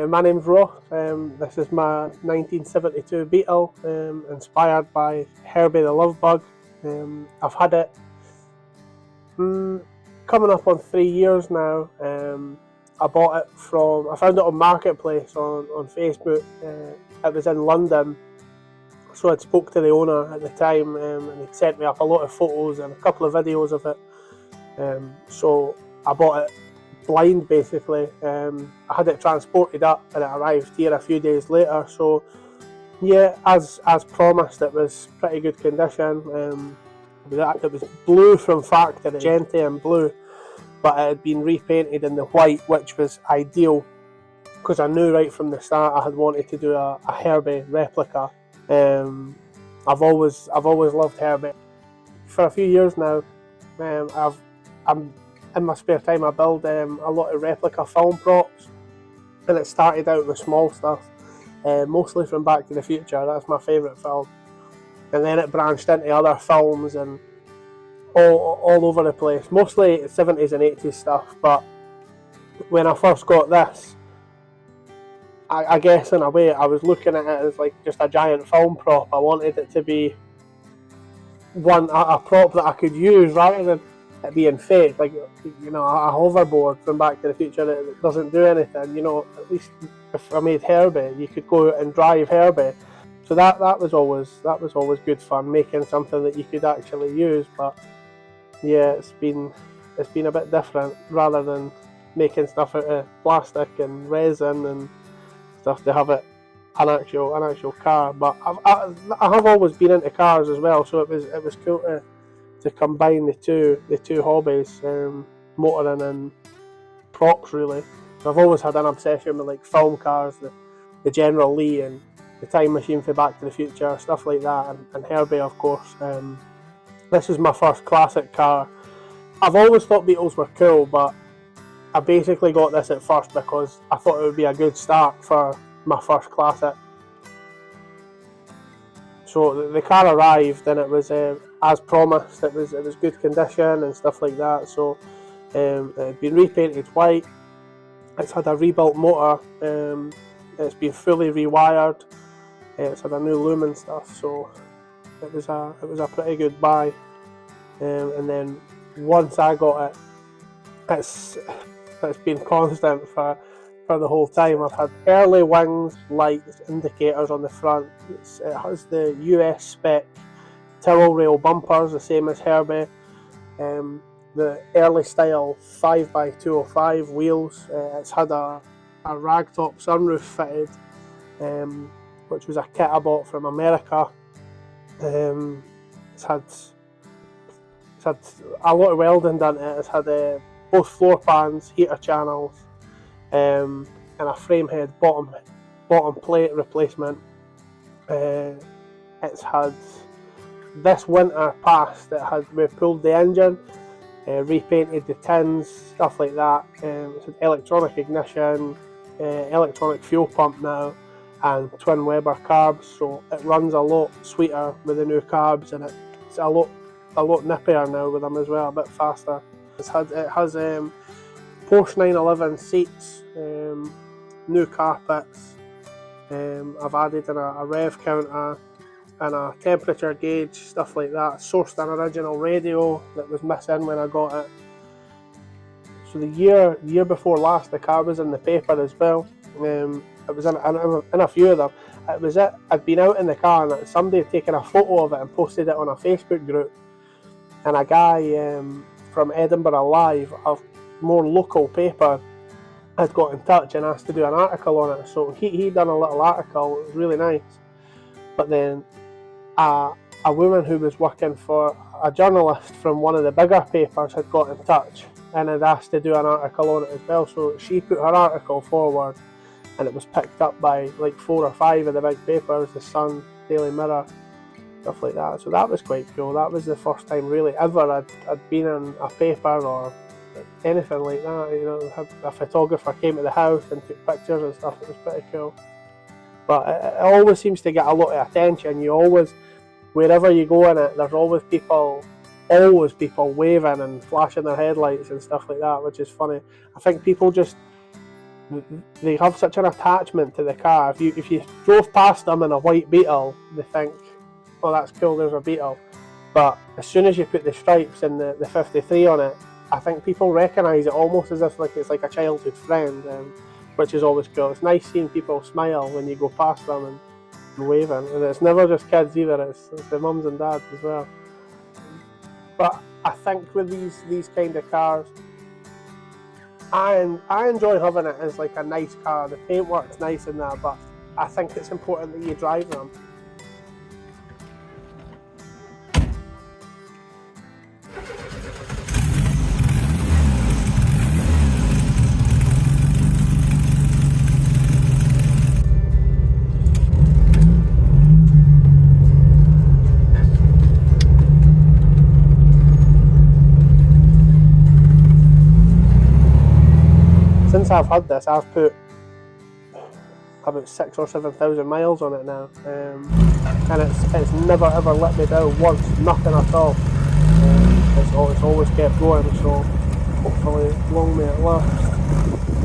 My name's Ross. This is my 1972 Beetle, inspired by Herbie the Love Bug. I've had it coming up on 3 years now. I found it on Marketplace on Facebook. It was in London, so I spoke to the owner at the time, and he'd sent me up a lot of photos and a couple of videos of it. So I bought it blind basically. I had it transported up and it arrived here a few days later, so yeah, as promised, it was pretty good condition. It was blue from factory, gentian blue, but it had been repainted in the white, which was ideal because I knew right from the start I had wanted to do a Herbie replica. I've always loved Herbie. For a few years now, I'm in my spare time I build a lot of replica film props, and it started out with small stuff, mostly from Back to the Future. That's my favourite film, and then it branched into other films and all over the place, mostly 70s and 80s stuff. But when I first got this, I guess in a way I was looking at it as like just a giant film prop. I wanted it to be a prop that I could use rather than it being fake, like, you know, a hoverboard from Back to the Future that doesn't do anything. You know, at least if I made Herbie, you could go out and drive Herbie. So that was always good fun, making something that you could actually use. But yeah, it's been a bit different, rather than making stuff out of plastic and resin and stuff, to have it an actual car. But I have always been into cars as well, so it was cool to combine the two hobbies, motoring and props really. I've always had an obsession with like film cars, the General Lee and the Time Machine for Back to the Future, stuff like that, and Herbie of course. This was my first classic car. I've always thought Beetles were cool, but I basically got this at first because I thought it would be a good start for my first classic. So the car arrived and it was, as promised, it was good condition and stuff like that. So it had been repainted white. It's had a rebuilt motor. It's been fully rewired. It's had a new loom and stuff. So it was a pretty good buy. And then once I got it, it's been constant for the whole time. I've had early wings, lights, indicators on the front. It has the US spec towel rail bumpers, the same as Herbie. The early style 5x205 wheels. It's had a ragtop sunroof fitted, which was a kit I bought from America. It's had a lot of welding done to it. It's had both floor pans, heater channels, and a frame head bottom plate replacement. It's had, this winter past, we pulled the engine, repainted the tins, stuff like that. It's had electronic ignition, electronic fuel pump now, and twin Weber carbs, so it runs a lot sweeter with the new carbs, and it's a lot nippier now with them as well, a bit faster. It has Porsche 911 seats, new carpets. I've added in a rev counter and a temperature gauge, stuff like that. Sourced an original radio that was missing when I got it. So the year before last, the car was in the paper as well. It was in a few of them. I'd been out in the car and somebody had taken a photo of it and posted it on a Facebook group. And a guy from Edinburgh Live, a more local paper, had got in touch and asked to do an article on it. So he done a little article. It was really nice. But then a woman who was working for a journalist from one of the bigger papers had got in touch and had asked to do an article on it as well. So she put her article forward, and it was picked up by like 4 or 5 of the big papers, the Sun, Daily Mirror, stuff like that. So that was quite cool. That was the first time really ever I'd been in a paper or anything like that. You know, a photographer came to the house and took pictures and stuff. It was pretty cool. But it always seems to get a lot of attention. You always, wherever you go in it, there's always people waving and flashing their headlights and stuff like that, which is funny. I think people just they have such an attachment to the car. If you drove past them in a white Beetle, they think, oh, that's cool, there's a Beetle. But as soon as you put the stripes and the 53 on it, I think people recognise it almost as if it's like a childhood friend, which is always cool. It's nice seeing people smile when you go past them and waving, and it's never just kids either, it's the mums and dads as well. But I think with these kind of cars, I enjoy having it as like a nice car. The paintwork's nice in that, but I think it's important that you drive them. Since I've had this, I've put about 6,000 or 7,000 miles on it now, and it's never ever let me down once, nothing at all. It's always kept going, so hopefully long may it last.